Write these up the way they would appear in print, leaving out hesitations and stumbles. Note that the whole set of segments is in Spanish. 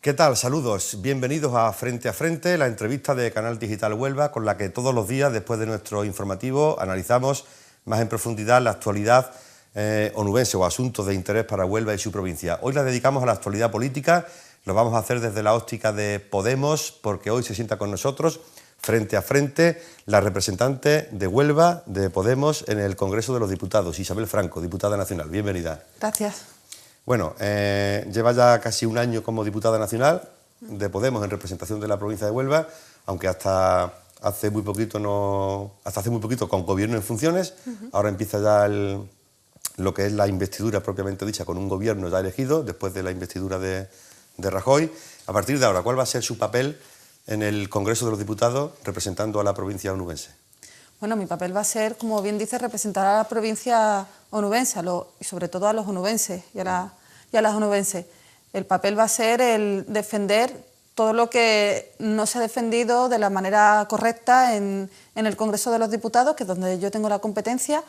¿Qué tal? Saludos. Bienvenidos a Frente, la entrevista de Canal Digital Huelva, con la que todos los días, después de nuestro informativo, analizamos más en profundidad la actualidad onubense o asuntos de interés para Huelva y su provincia. Hoy la dedicamos a la actualidad política, lo vamos a hacer desde la óptica de Podemos, porque hoy se sienta con nosotros, frente a frente, la representante de Huelva, de Podemos, en el Congreso de los Diputados, Isabel Franco, diputada nacional. Bienvenida. Gracias. Bueno, lleva ya casi un año como diputada nacional de Podemos en representación de la provincia de Huelva, aunque hasta hace muy poquito con gobierno en funciones. Ahora empieza ya lo que es la investidura propiamente dicha, con un gobierno ya elegido después de la investidura de Rajoy. A partir de ahora, ¿cuál va a ser su papel en el Congreso de los Diputados representando a la provincia onubense? Bueno, mi papel va a ser, como bien dice, representar a la provincia onubense y sobre todo a los onubenses y a las onubenses. El papel va a ser el defender todo lo que no se ha defendido de la manera correcta en el Congreso de los Diputados, que es donde yo tengo la competencia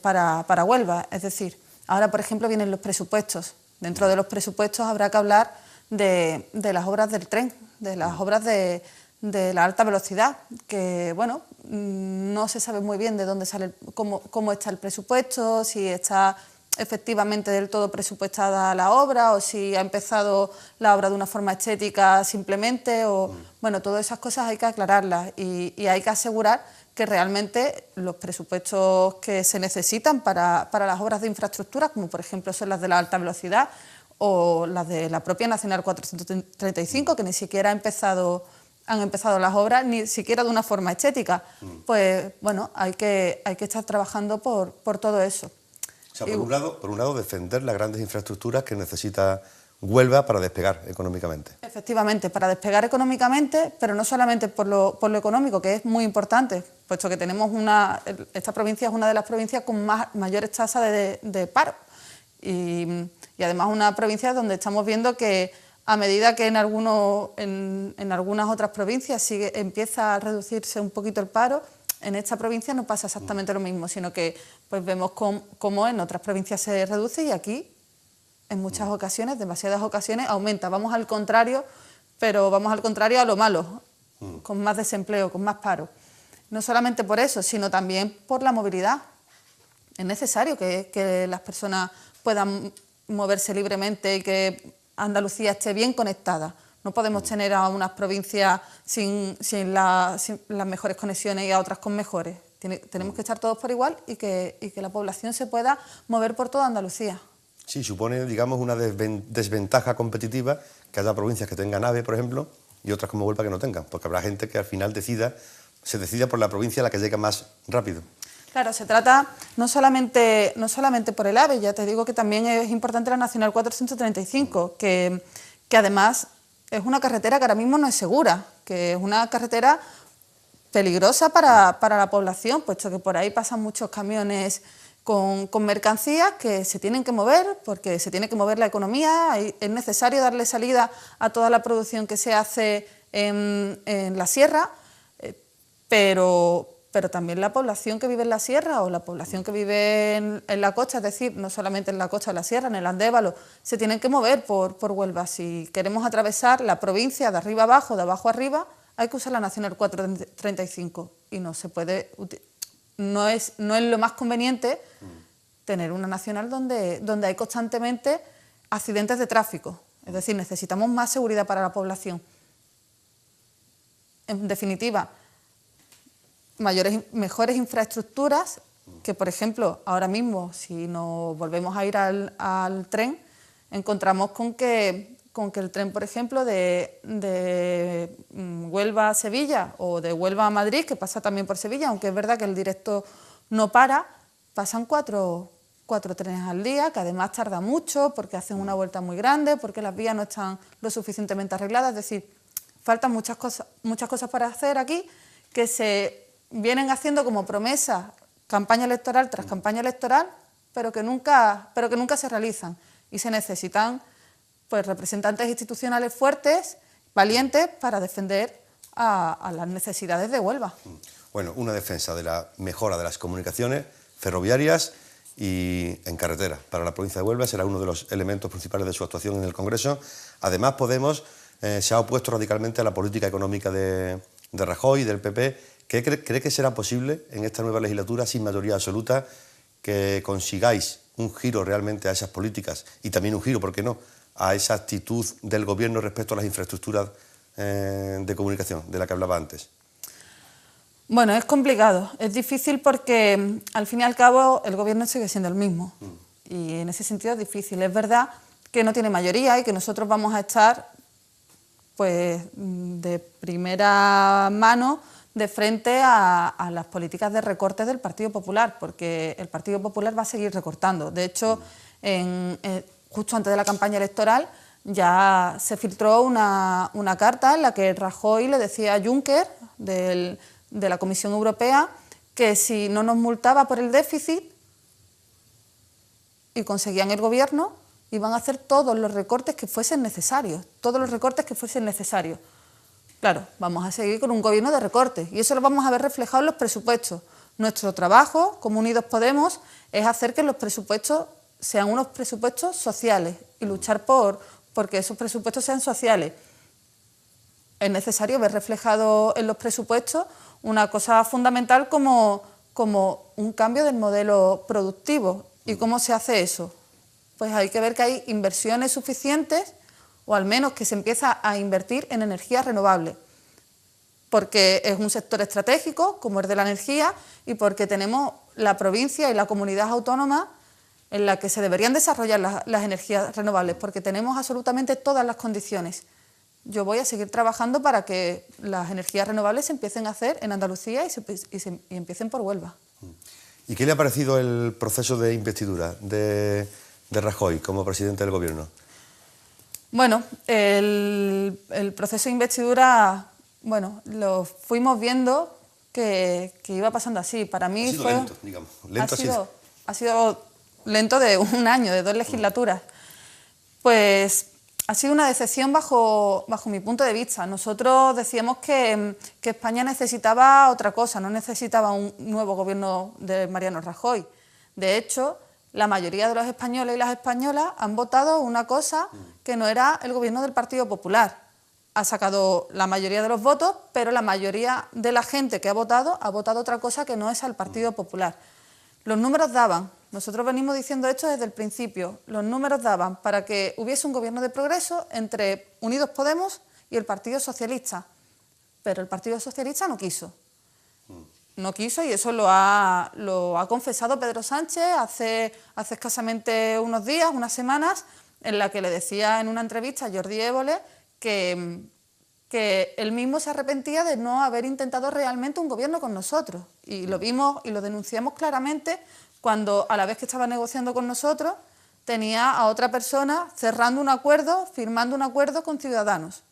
para Huelva. Es decir, ahora, por ejemplo, vienen los presupuestos. Dentro de los presupuestos habrá que hablar de las obras del tren, de las obras de la alta velocidad, que bueno, no se sabe muy bien de dónde sale, cómo está el presupuesto, si está efectivamente del todo presupuestada la obra o si ha empezado la obra de una forma estética simplemente, o bueno, todas esas cosas hay que aclararlas y hay que asegurar que realmente los presupuestos que se necesitan para las obras de infraestructura, como por ejemplo son las de la alta velocidad o las de la propia Nacional 435, que ni siquiera han empezado las obras, ni siquiera de una forma estética, pues bueno, hay que estar trabajando por todo eso. O sea, por un lado, defender las grandes infraestructuras que necesita Huelva para despegar económicamente. Efectivamente, para despegar económicamente, pero no solamente por lo económico, que es muy importante, puesto que tenemos esta provincia es una de las provincias con mayores tasas de paro. Y además una provincia donde estamos viendo que a medida que en algunas otras provincias empieza a reducirse un poquito el paro, en esta provincia no pasa exactamente lo mismo, sino que pues vemos cómo en otras provincias se reduce y aquí en muchas ocasiones, demasiadas ocasiones, aumenta. Vamos al contrario, pero vamos al contrario a lo malo, con más desempleo, con más paro. No solamente por eso, sino también por la movilidad. Es necesario que las personas puedan moverse libremente y que Andalucía esté bien conectada. No podemos tener a unas provincias sin las mejores conexiones y a otras con mejores. Tenemos que estar todos por igual y que la población se pueda mover por toda Andalucía. Sí, supone, digamos, una desventaja competitiva que haya provincias que tengan AVE, por ejemplo, y otras como Huelva que no tengan, porque habrá gente que al final se decida por la provincia a la que llega más rápido. Claro, se trata no solamente por el AVE, ya te digo que también es importante la Nacional 435, que además es una carretera que ahora mismo no es segura, que es una carretera peligrosa para la población, puesto que por ahí pasan muchos camiones con mercancías que se tienen que mover, porque se tiene que mover la economía, es necesario darle salida a toda la producción que se hace en la sierra, pero también la población que vive en la sierra o la población que vive en la costa, es decir, no solamente en la costa de la sierra, en el Andévalo, se tienen que mover por Huelva. Si queremos atravesar la provincia de arriba abajo, de abajo arriba, hay que usar la Nacional 435 y no se puede, no es lo más conveniente tener una nacional donde hay constantemente accidentes de tráfico. Es decir, necesitamos más seguridad para la población. En definitiva, mejores infraestructuras, que por ejemplo, ahora mismo, si nos volvemos a ir al tren, encontramos con que el tren, por ejemplo, de Huelva a Sevilla o de Huelva a Madrid, que pasa también por Sevilla, aunque es verdad que el directo no pasan cuatro trenes al día, que además tarda mucho porque hacen una vuelta muy grande, porque las vías no están lo suficientemente arregladas. Es decir, faltan muchas cosas para hacer aquí que se vienen haciendo como promesa campaña electoral tras campaña electoral, pero que nunca se realizan, y se necesitan pues representantes institucionales fuertes, valientes, para defender a las necesidades de Huelva. Bueno, una defensa de la mejora de las comunicaciones ferroviarias y en carretera. Para la provincia de Huelva será uno de los elementos principales de su actuación en el Congreso. Además, Podemos se ha opuesto radicalmente a la política económica de Rajoy y del PP. ¿Cree que será posible en esta nueva legislatura, sin mayoría absoluta, que consigáis un giro realmente a esas políticas y también un giro, ¿por qué no?, a esa actitud del Gobierno respecto a las infraestructuras de comunicación de la que hablaba antes? Bueno, es complicado, es difícil porque al fin y al cabo el Gobierno sigue siendo el mismo y en ese sentido es difícil. Es verdad que no tiene mayoría y que nosotros vamos a estar pues de primera mano de frente a las políticas de recortes del Partido Popular, porque el Partido Popular va a seguir recortando. De hecho, justo antes de la campaña electoral ya se filtró una carta en la que Rajoy le decía a Juncker de la Comisión Europea que si no nos multaba por el déficit y conseguían el gobierno, iban a hacer todos los recortes que fuesen necesarios, Claro, vamos a seguir con un gobierno de recortes y eso lo vamos a ver reflejado en los presupuestos. Nuestro trabajo, como Unidos Podemos, es hacer que los presupuestos sean unos presupuestos sociales y luchar porque esos presupuestos sean sociales. Es necesario ver reflejado en los presupuestos una cosa fundamental como un cambio del modelo productivo. ¿Y cómo se hace eso? Pues hay que ver que hay inversiones suficientes, o al menos que se empieza a invertir en energías renovables, porque es un sector estratégico, como es de la energía, y porque tenemos la provincia y la comunidad autónoma en la que se deberían desarrollar las energías renovables, porque tenemos absolutamente todas las condiciones. Yo voy a seguir trabajando para que las energías renovables se empiecen a hacer en Andalucía y empiecen por Huelva. ¿Y qué le ha parecido el proceso de investidura de Rajoy como presidente del Gobierno? Bueno, el proceso de investidura, bueno, lo fuimos viendo que iba pasando así. Para mí fue lento, digamos. Ha sido lento de un año, de 2 legislaturas. Pues ha sido una decepción bajo mi punto de vista. Nosotros decíamos que España necesitaba otra cosa, no necesitaba un nuevo gobierno de Mariano Rajoy. De hecho, la mayoría de los españoles y las españolas han votado una cosa que no era el gobierno del Partido Popular. Ha sacado la mayoría de los votos, pero la mayoría de la gente que ha votado otra cosa que no es al Partido Popular. Los números daban, nosotros venimos diciendo esto desde el principio, los números daban para que hubiese un gobierno de progreso entre Unidos Podemos y el Partido Socialista, pero el Partido Socialista no quiso. No quiso y eso lo ha confesado Pedro Sánchez hace escasamente unos días, unas semanas, en la que le decía en una entrevista a Jordi Évole que él mismo se arrepentía de no haber intentado realmente un gobierno con nosotros. Y lo vimos y lo denunciamos claramente cuando, a la vez que estaba negociando con nosotros, tenía a otra persona cerrando un acuerdo, firmando un acuerdo con Ciudadanos.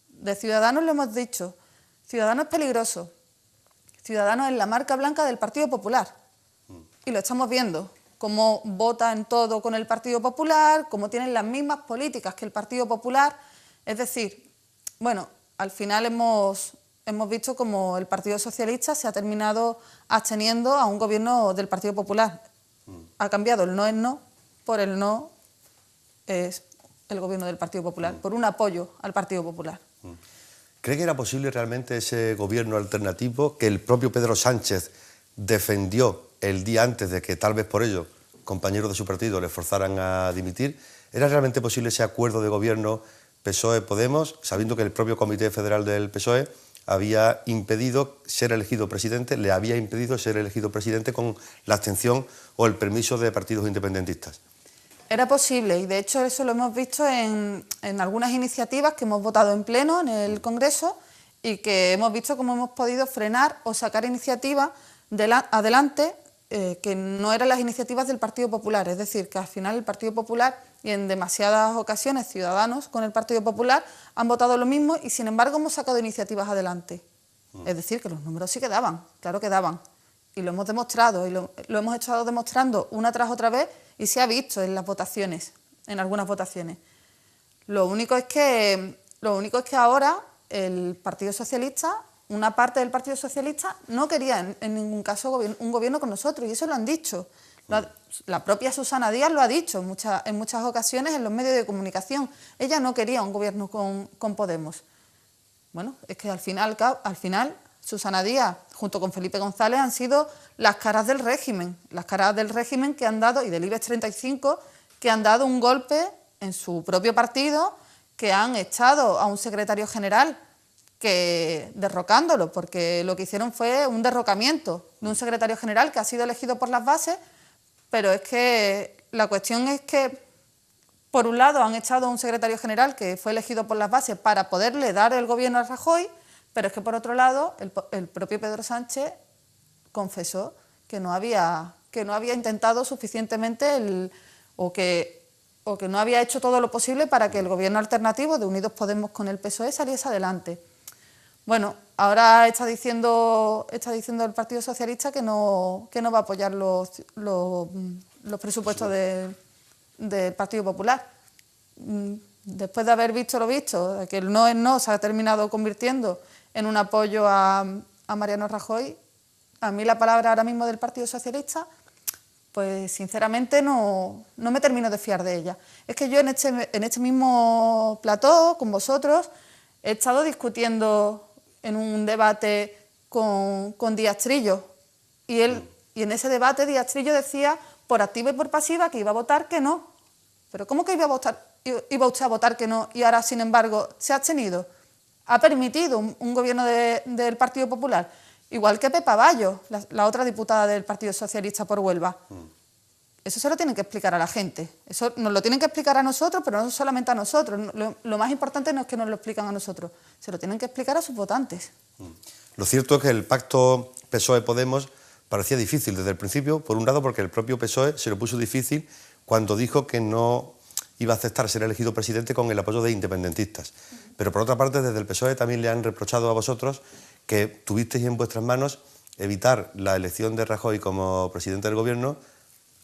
De Ciudadanos le hemos dicho, Ciudadanos es peligroso. Ciudadanos es la marca blanca del Partido Popular. Y lo estamos viendo, cómo vota en todo con el Partido Popular, cómo tienen las mismas políticas que el Partido Popular. Es decir, bueno, al final hemos visto cómo el Partido Socialista se ha terminado absteniendo a un gobierno del Partido Popular. Ha cambiado el no es no por el no es el gobierno del Partido Popular, por un apoyo al Partido Popular. ¿Cree que era posible realmente ese gobierno alternativo que el propio Pedro Sánchez defendió el día antes de que, tal vez por ello, compañeros de su partido le forzaran a dimitir? ¿Era realmente posible ese acuerdo de gobierno PSOE-Podemos, sabiendo que el propio Comité Federal del PSOE había impedido ser elegido presidente, le había impedido ser elegido presidente con la abstención o el permiso de partidos independentistas? Era posible y de hecho eso lo hemos visto en algunas iniciativas que hemos votado en pleno en el Congreso y que hemos visto cómo hemos podido frenar o sacar iniciativas adelante que no eran las iniciativas del Partido Popular. Es decir, que al final el Partido Popular y en demasiadas ocasiones Ciudadanos con el Partido Popular han votado lo mismo y sin embargo hemos sacado iniciativas adelante. Es decir, que los números sí que daban, claro que daban. Y lo hemos demostrado y lo hemos estado demostrando una tras otra vez y se ha visto en las votaciones, en algunas votaciones. Lo único es que ahora el Partido Socialista, una parte del Partido Socialista, no quería en ningún caso un gobierno con nosotros y eso lo han dicho. La propia Susana Díaz lo ha dicho en muchas ocasiones en los medios de comunicación. Ella no quería un gobierno con Podemos. Bueno, es que al final Susana Díaz, junto con Felipe González, han sido las caras del régimen que han dado, y del IBEX 35, que han dado un golpe en su propio partido, que han echado a un secretario general derrocándolo, porque lo que hicieron fue un derrocamiento de un secretario general que ha sido elegido por las bases, pero es que la cuestión es que, por un lado, han echado a un secretario general que fue elegido por las bases para poderle dar el gobierno a Rajoy, pero es que, por otro lado, el propio Pedro Sánchez confesó que no había intentado suficientemente o que no había hecho todo lo posible para que el gobierno alternativo de Unidos Podemos con el PSOE saliese adelante. Bueno, ahora está diciendo el Partido Socialista que no va a apoyar los presupuestos del Partido Popular. Después de haber visto lo visto, que el no es no se ha terminado convirtiendo en un apoyo a Mariano Rajoy, a mí la palabra ahora mismo del Partido Socialista, pues sinceramente no me termino de fiar de ella. Es que yo en este mismo plató, con vosotros, he estado discutiendo en un debate con Díaz Trillo, y en ese debate Díaz Trillo decía por activa y por pasiva que iba a votar que no. Pero ¿cómo que iba usted a votar que no y ahora, sin embargo, se ha abstenido? Ha permitido un gobierno del Partido Popular, igual que Pepa Bayo, la otra diputada del Partido Socialista por Huelva. Eso se lo tienen que explicar a la gente. Eso nos lo tienen que explicar a nosotros, pero no solamente a nosotros. Lo más importante no es que nos lo explican a nosotros, se lo tienen que explicar a sus votantes. Lo cierto es que el pacto PSOE-Podemos parecía difícil desde el principio, por un lado porque el propio PSOE se lo puso difícil cuando dijo que no iba a aceptar ser elegido presidente con el apoyo de independentistas. Pero por otra parte, desde el PSOE también le han reprochado a vosotros que tuvisteis en vuestras manos evitar la elección de Rajoy como presidente del gobierno,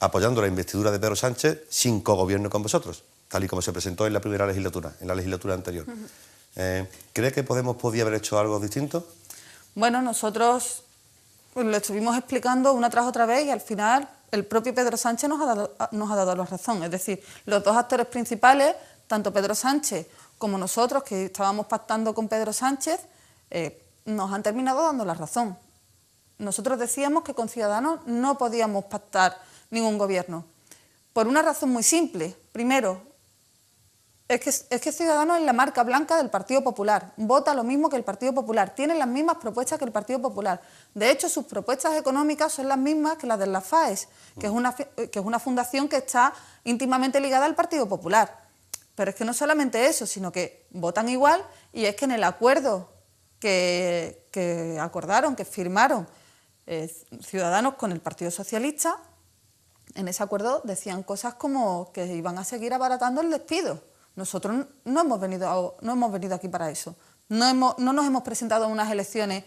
apoyando la investidura de Pedro Sánchez sin cogobierno con vosotros, tal y como se presentó en la primera legislatura, en la legislatura anterior. ¿Cree que Podemos podía haber hecho algo distinto? Bueno, nosotros lo estuvimos explicando una tras otra vez y al final el propio Pedro Sánchez nos ha dado la razón. Es decir, los dos actores principales, tanto Pedro Sánchez como nosotros, que estábamos pactando con Pedro Sánchez, nos han terminado dando la razón. Nosotros decíamos que con Ciudadanos no podíamos pactar ningún gobierno, por una razón muy simple. Primero, es que Ciudadanos es la marca blanca del Partido Popular, vota lo mismo que el Partido Popular, tiene las mismas propuestas que el Partido Popular. De hecho, sus propuestas económicas son las mismas que las de la FAES, que es una fundación que está íntimamente ligada al Partido Popular. Pero es que no solamente eso, sino que votan igual, y es que en el acuerdo que acordaron, que firmaron Ciudadanos con el Partido Socialista, en ese acuerdo decían cosas como que iban a seguir abaratando el despido. Nosotros no hemos venido aquí para eso. No nos hemos presentado a unas elecciones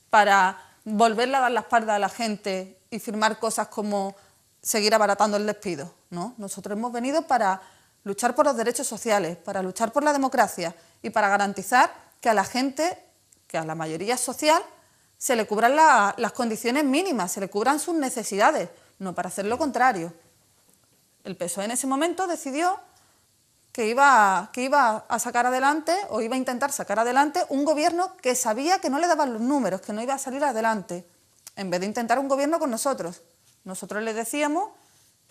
para volverle a dar la espalda a la gente y firmar cosas como seguir abaratando el despido. No, nosotros hemos venido para luchar por los derechos sociales, para luchar por la democracia y para garantizar que a la gente, que a la mayoría social, se le cubran las condiciones mínimas, se le cubran sus necesidades, no para hacer lo contrario. El PSOE en ese momento decidió que iba a sacar adelante, o iba a intentar sacar adelante, un gobierno que sabía que no le daban los números, que no iba a salir adelante, en vez de intentar un gobierno con nosotros. Nosotros les decíamos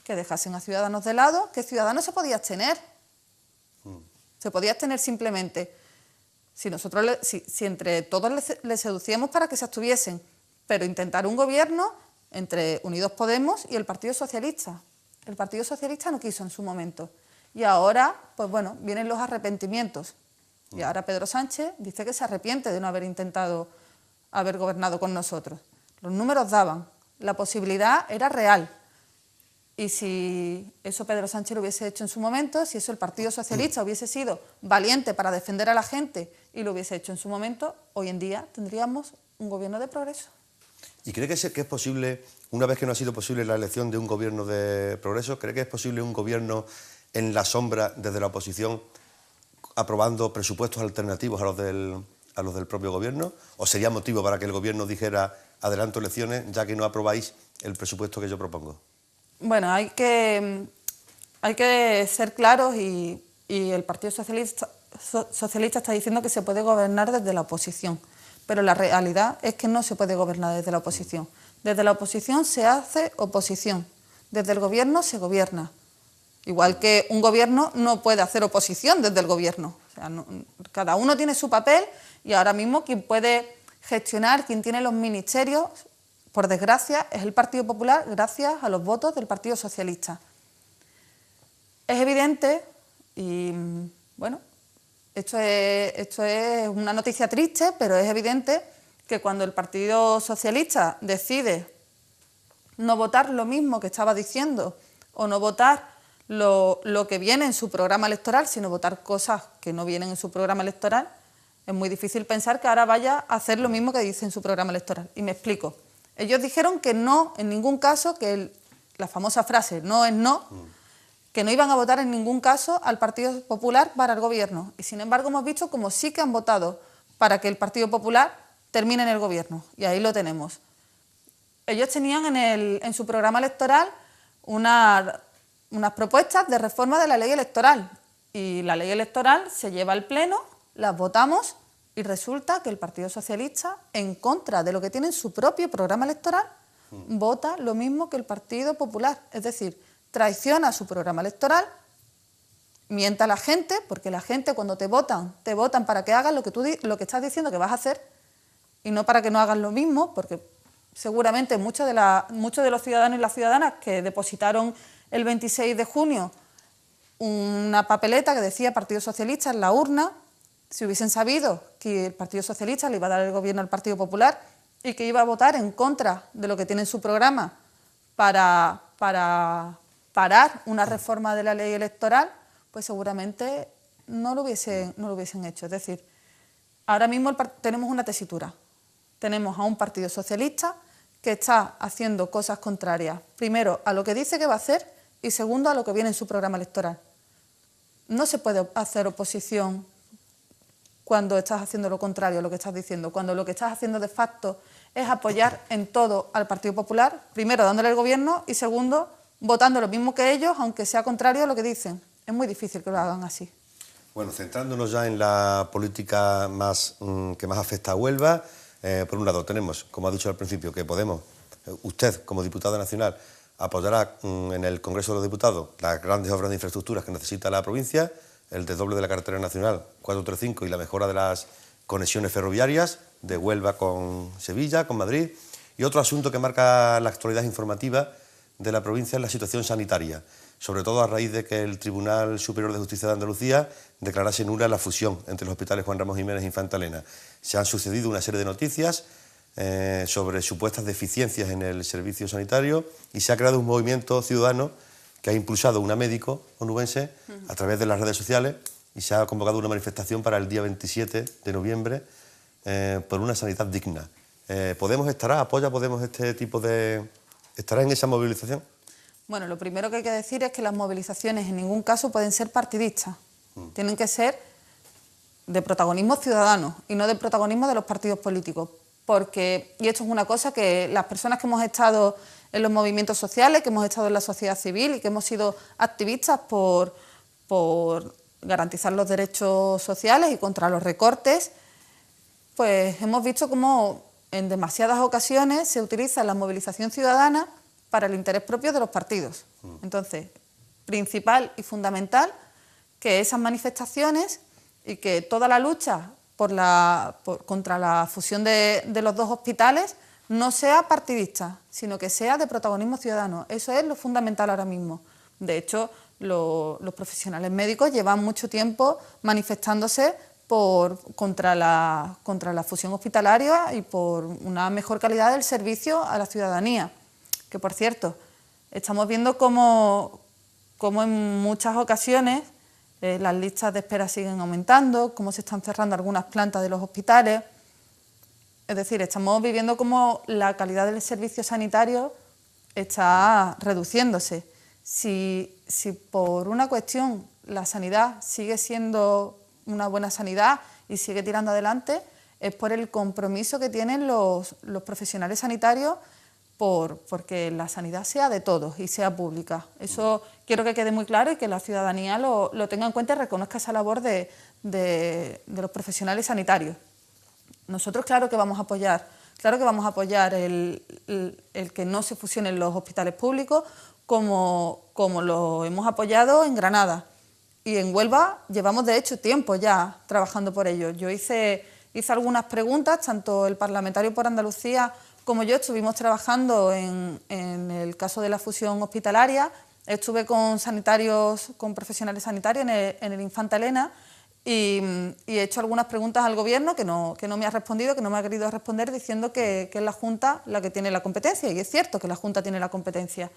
que dejasen a Ciudadanos de lado, que Ciudadanos se podía abstener. Se podía abstener simplemente. Si entre todos les seducíamos para que se abstuviesen, pero intentar un gobierno entre Unidos Podemos y el Partido Socialista. El Partido Socialista no quiso en su momento. Y ahora, pues bueno, vienen los arrepentimientos. Y ahora Pedro Sánchez dice que se arrepiente de no haber intentado haber gobernado con nosotros. Los números daban, la posibilidad era real. Y si eso Pedro Sánchez lo hubiese hecho en su momento, si eso el Partido Socialista hubiese sido valiente para defender a la gente y lo hubiese hecho en su momento, hoy en día tendríamos un gobierno de progreso. ¿Y cree que es posible, una vez que no ha sido posible la elección de un gobierno de progreso, cree que es posible un gobierno en la sombra desde la oposición aprobando presupuestos alternativos a los del propio gobierno? ¿O sería motivo para que el gobierno dijera adelanto elecciones ya que no aprobáis el presupuesto que yo propongo? Bueno, hay que ser claros y el Partido Socialista está diciendo que se puede gobernar desde la oposición, pero la realidad es que no se puede gobernar desde la oposición. Desde la oposición se hace oposición, desde el gobierno se gobierna. Igual que un gobierno no puede hacer oposición desde el gobierno. O sea, cada uno tiene su papel y ahora mismo quien puede gestionar, quien tiene los ministerios, por desgracia, es el Partido Popular gracias a los votos del Partido Socialista. Es evidente, y bueno, esto es una noticia triste, pero es evidente que cuando el Partido Socialista decide no votar lo mismo que estaba diciendo o no votar lo que viene en su programa electoral, sino votar cosas que no vienen en su programa electoral, es muy difícil pensar que ahora vaya a hacer lo mismo que dice en su programa electoral. Y me explico. Ellos dijeron que no, en ningún caso, que la famosa frase no es no, que no iban a votar en ningún caso al Partido Popular para el gobierno. Y sin embargo hemos visto como sí que han votado para que el Partido Popular termine en el gobierno. Y ahí lo tenemos. Ellos tenían en su programa electoral unas propuestas de reforma de la ley electoral. Y la ley electoral se lleva al Pleno, las votamos y resulta que el Partido Socialista, en contra de lo que tiene en su propio programa electoral, vota lo mismo que el Partido Popular. Es decir, traiciona su programa electoral, miente a la gente, porque la gente cuando te votan para que hagas lo que estás diciendo que vas a hacer y no para que no hagas lo mismo, porque seguramente muchos de los ciudadanos y las ciudadanas que depositaron el 26 de junio una papeleta que decía Partido Socialista en la urna, si hubiesen sabido que el Partido Socialista le iba a dar el gobierno al Partido Popular y que iba a votar en contra de lo que tiene en su programa para parar una reforma de la ley electoral, pues seguramente no lo hubiesen hecho. Es decir, ahora mismo tenemos una tesitura. Tenemos a un Partido Socialista que está haciendo cosas contrarias, primero, a lo que dice que va a hacer y segundo, a lo que viene en su programa electoral. No se puede hacer oposición cuando estás haciendo lo contrario a lo que estás diciendo, cuando lo que estás haciendo de facto es apoyar en todo al Partido Popular, primero dándole el gobierno y segundo, votando lo mismo que ellos, aunque sea contrario a lo que dicen. Es muy difícil que lo hagan así. Bueno, centrándonos ya en la política que más afecta a Huelva, por un lado tenemos, como ha dicho al principio, que Podemos, usted como diputada nacional, apoyará en el Congreso de los Diputados las grandes obras de infraestructuras que necesita la provincia, el desdoble de la carretera nacional 435 y la mejora de las conexiones ferroviarias de Huelva con Sevilla, con Madrid. Y otro asunto que marca la actualidad informativa de la provincia es la situación sanitaria, sobre todo a raíz de que el Tribunal Superior de Justicia de Andalucía declarase nula la fusión entre los hospitales Juan Ramón Jiménez e Infanta Elena. Se han sucedido una serie de noticias sobre supuestas deficiencias en el servicio sanitario y se ha creado un movimiento ciudadano que ha impulsado una médico onubense a través de las redes sociales y se ha convocado una manifestación para el día 27 de noviembre por una sanidad digna. ¿Apoya Podemos este tipo de... ¿Estará en esa movilización? Bueno, lo primero que hay que decir es que las movilizaciones en ningún caso pueden ser partidistas. Tienen que ser de protagonismo ciudadano y no de protagonismo de los partidos políticos. Y esto es una cosa que las personas que hemos estado en los movimientos sociales, que hemos estado en la sociedad civil y que hemos sido activistas por garantizar los derechos sociales y contra los recortes, pues hemos visto cómo en demasiadas ocasiones se utiliza la movilización ciudadana para el interés propio de los partidos. Entonces, principal y fundamental que esas manifestaciones y que toda la lucha contra la fusión de los dos hospitales no sea partidista, sino que sea de protagonismo ciudadano. Eso es lo fundamental ahora mismo. De hecho, los profesionales médicos llevan mucho tiempo manifestándose contra la fusión hospitalaria y por una mejor calidad del servicio a la ciudadanía. Que, por cierto, estamos viendo cómo en muchas ocasiones las listas de espera siguen aumentando, cómo se están cerrando algunas plantas de los hospitales. Es decir, estamos viviendo cómo la calidad del servicio sanitario está reduciéndose. Si por una cuestión la sanidad sigue siendo una buena sanidad y sigue tirando adelante, es por el compromiso que tienen los profesionales sanitarios porque la sanidad sea de todos y sea pública. Eso quiero que quede muy claro y que la ciudadanía lo tenga en cuenta y reconozca esa labor de los profesionales sanitarios. Nosotros claro que vamos a apoyar el que no se fusionen los hospitales públicos, como lo hemos apoyado en Granada. Y en Huelva llevamos de hecho tiempo ya trabajando por ello. Yo hice algunas preguntas, tanto el parlamentario por Andalucía como yo estuvimos trabajando en el caso de la fusión hospitalaria. Estuve con sanitarios, con profesionales sanitarios en el Infanta Elena y he hecho algunas preguntas al Gobierno que no me ha respondido, que no me ha querido responder, diciendo que es la Junta la que tiene la competencia, y es cierto que la Junta tiene la competencia.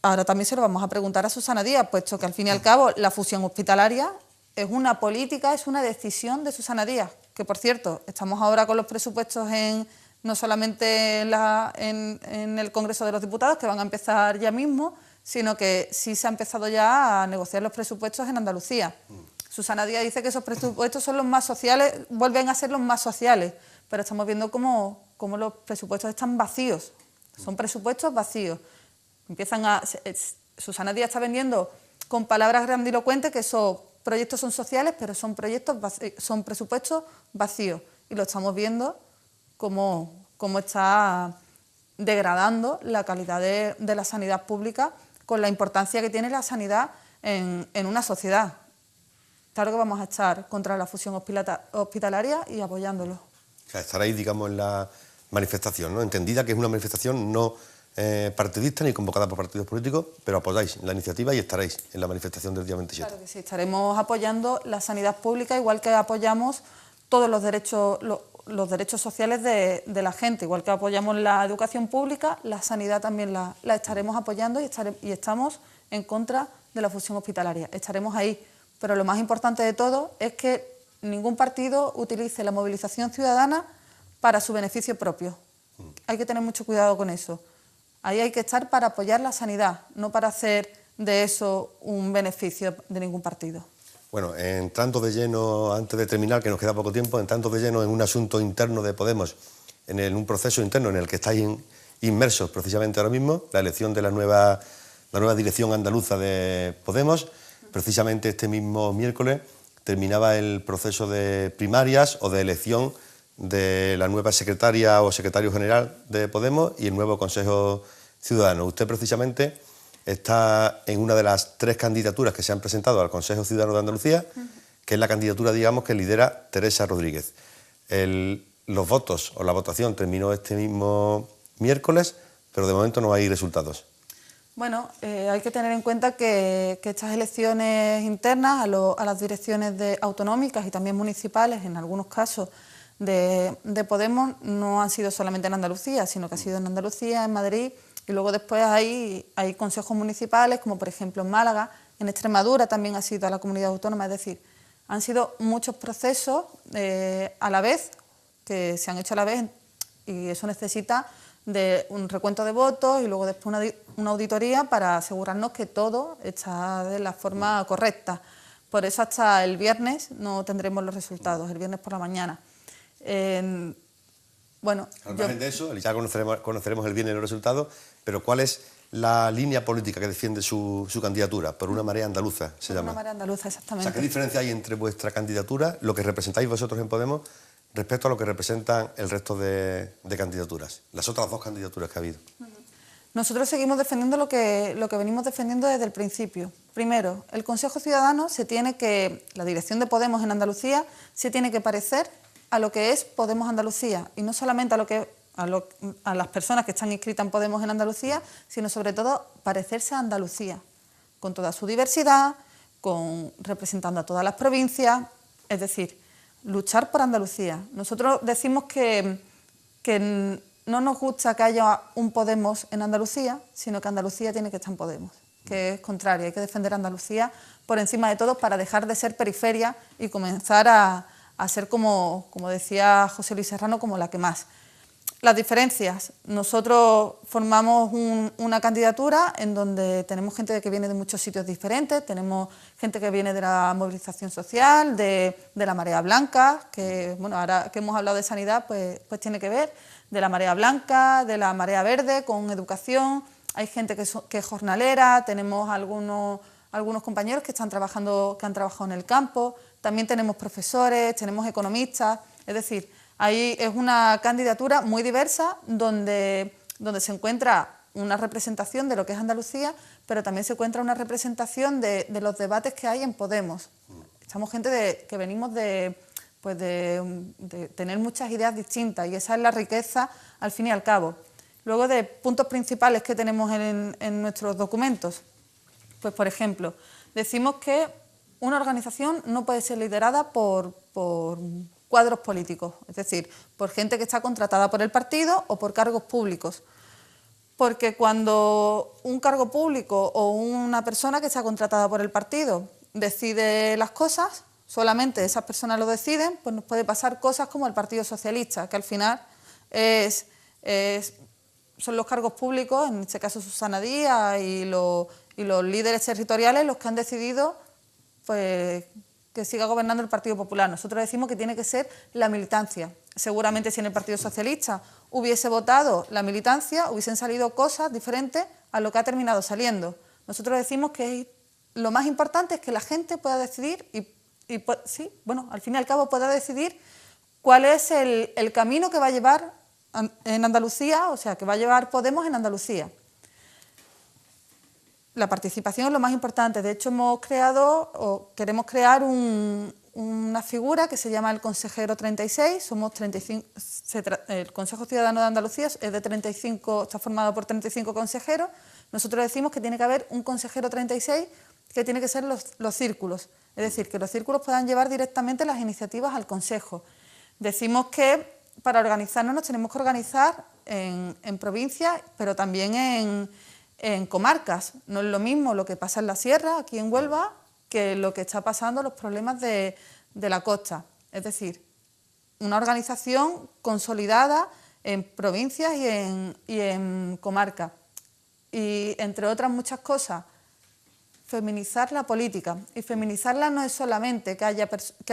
Ahora también se lo vamos a preguntar a Susana Díaz, puesto que al fin y al cabo la fusión hospitalaria es una política, es una decisión de Susana Díaz, que por cierto, estamos ahora con los presupuestos no solamente en el Congreso de los Diputados, que van a empezar ya mismo, sino que sí se ha empezado ya a negociar los presupuestos en Andalucía. Susana Díaz dice que esos presupuestos son los más sociales, vuelven a ser los más sociales, pero estamos viendo cómo los presupuestos están vacíos, son presupuestos vacíos. Susana Díaz está vendiendo con palabras grandilocuentes que esos proyectos son sociales, pero son presupuestos vacíos. Y lo estamos viendo cómo está degradando la calidad de la sanidad pública con la importancia que tiene la sanidad en una sociedad. Claro que vamos a estar contra la fusión hospitalaria y apoyándolo. O sea, estaréis, digamos, en la manifestación, ¿no? Entendida que es una manifestación no partidista ni convocada por partidos políticos, pero apoyáis la iniciativa y estaréis en la manifestación del día 27. Claro que sí, estaremos apoyando la sanidad pública, igual que apoyamos todos los derechos sociales de la gente, igual que apoyamos la educación pública, la sanidad también la estaremos apoyando y estamos en contra de la fusión hospitalaria. Estaremos ahí, pero lo más importante de todo es que ningún partido utilice la movilización ciudadana para su beneficio propio. Hay que tener mucho cuidado con eso. Ahí hay que estar para apoyar la sanidad, no para hacer de eso un beneficio de ningún partido. Bueno, entrando de lleno, antes de terminar, que nos queda poco tiempo, entrando de lleno en un asunto interno de Podemos, en un proceso interno en el que estáis inmersos precisamente ahora mismo, la elección de la nueva dirección andaluza de Podemos. Precisamente este mismo miércoles terminaba el proceso de primarias o de elección de la nueva secretaria o secretario general de Podemos y el nuevo Consejo Ciudadano. Usted precisamente está en una de las 3 candidaturas que se han presentado al Consejo Ciudadano de Andalucía, que es la candidatura, digamos, que lidera Teresa Rodríguez. Los votos o la votación terminó este mismo miércoles, pero de momento no hay resultados. Bueno, hay que tener en cuenta que estas elecciones internas a las direcciones autonómicas y también municipales, en algunos casos, de Podemos no han sido solamente en Andalucía, sino que ha sido en Andalucía, en Madrid, y luego después hay consejos municipales, como por ejemplo en Málaga, en Extremadura también ha sido a la comunidad autónoma, es decir, han sido muchos procesos a la vez, que se han hecho a la vez, y eso necesita de un recuento de votos y luego después una auditoría para asegurarnos que todo está de la forma correcta. Por eso hasta el viernes no tendremos los resultados, el viernes por la mañana. Bueno, al margen de eso, ya conoceremos el viernes los resultados, pero ¿cuál es la línea política que defiende su candidatura? Por una marea andaluza, se llama. Por una marea andaluza, exactamente. O sea, ¿qué diferencia hay entre vuestra candidatura, lo que representáis vosotros en Podemos, respecto a lo que representan el resto de candidaturas, las otras 2 candidaturas que ha habido? Nosotros seguimos defendiendo lo que venimos defendiendo desde el principio. Primero, el Consejo Ciudadano la dirección de Podemos en Andalucía se tiene que parecer a lo que es Podemos Andalucía, y no solamente a las personas que están inscritas en Podemos en Andalucía, sino sobre todo parecerse a Andalucía, con toda su diversidad, representando a todas las provincias, es decir, luchar por Andalucía. Nosotros decimos que no nos gusta que haya un Podemos en Andalucía, sino que Andalucía tiene que estar en Podemos, que es contrario, hay que defender a Andalucía por encima de todo para dejar de ser periferia y comenzar a ser, como decía José Luis Serrano, como la que más. Las diferencias. Nosotros formamos una candidatura en donde tenemos gente que viene de muchos sitios diferentes, tenemos gente que viene de la movilización social, de la Marea Blanca, que bueno, ahora que hemos hablado de sanidad, pues tiene que ver, de la Marea Blanca, de la Marea Verde, con educación, hay gente que es jornalera, tenemos algunos compañeros que han trabajado en el campo, también tenemos profesores, tenemos economistas, es decir, ahí es una candidatura muy diversa donde se encuentra una representación de lo que es Andalucía, pero también se encuentra una representación de los debates que hay en Podemos. Estamos gente que venimos de tener muchas ideas distintas y esa es la riqueza al fin y al cabo. Luego de puntos principales que tenemos en nuestros documentos, pues por ejemplo, decimos que una organización no puede ser liderada por cuadros políticos, es decir, por gente que está contratada por el partido o por cargos públicos. Porque cuando un cargo público o una persona que está contratada por el partido decide las cosas, solamente esas personas lo deciden, pues nos puede pasar cosas como el Partido Socialista, que al final son los cargos públicos, en este caso Susana Díaz y los líderes territoriales los que han decidido pues que siga gobernando el Partido Popular. Nosotros decimos que tiene que ser la militancia. Seguramente si en el Partido Socialista hubiese votado la militancia, hubiesen salido cosas diferentes a lo que ha terminado saliendo. Nosotros decimos que lo más importante es que la gente pueda decidir sí, bueno, al fin y al cabo pueda decidir cuál es el camino que va a llevar en Andalucía, o sea, que va a llevar Podemos en Andalucía. La participación es lo más importante. De hecho, queremos crear una figura que se llama el Consejero 36. Somos 35, el Consejo Ciudadano de Andalucía está formado por 35 consejeros. Nosotros decimos que tiene que haber un Consejero 36 que tiene que ser los círculos. Es decir, que los círculos puedan llevar directamente las iniciativas al Consejo. Decimos que para organizarnos nos tenemos que organizar en provincias, pero también en comarcas. No es lo mismo lo que pasa en la sierra, aquí en Huelva, que lo que está pasando, los problemas de la costa. Es decir, una organización consolidada en provincias y en comarcas. Y entre otras muchas cosas, feminizar la política. Y feminizarla no es solamente que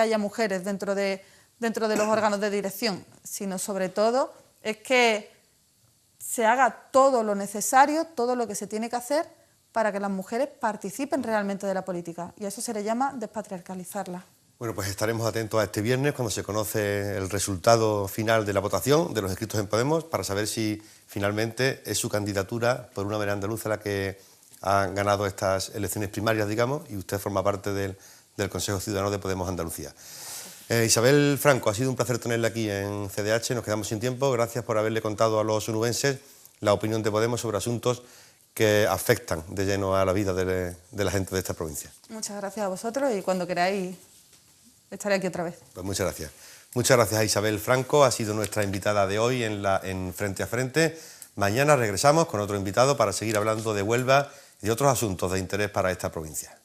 haya mujeres dentro de los órganos de dirección, sino sobre todo es que se haga todo lo necesario, todo lo que se tiene que hacer para que las mujeres participen realmente de la política. Y a eso se le llama despatriarcalizarla. Bueno, pues estaremos atentos a este viernes cuando se conoce el resultado final de la votación de los inscritos en Podemos para saber si finalmente es su candidatura por una manera andaluza la que ha ganado estas elecciones primarias, digamos, y usted forma parte del Consejo Ciudadano de Podemos Andalucía. Isabel Franco, ha sido un placer tenerla aquí en CDH, nos quedamos sin tiempo. Gracias por haberle contado a los onubenses la opinión de Podemos sobre asuntos que afectan de lleno a la vida de la gente de esta provincia. Muchas gracias a vosotros y cuando queráis estaré aquí otra vez. Pues muchas gracias. Muchas gracias a Isabel Franco, ha sido nuestra invitada de hoy en Frente a Frente. Mañana regresamos con otro invitado para seguir hablando de Huelva y de otros asuntos de interés para esta provincia.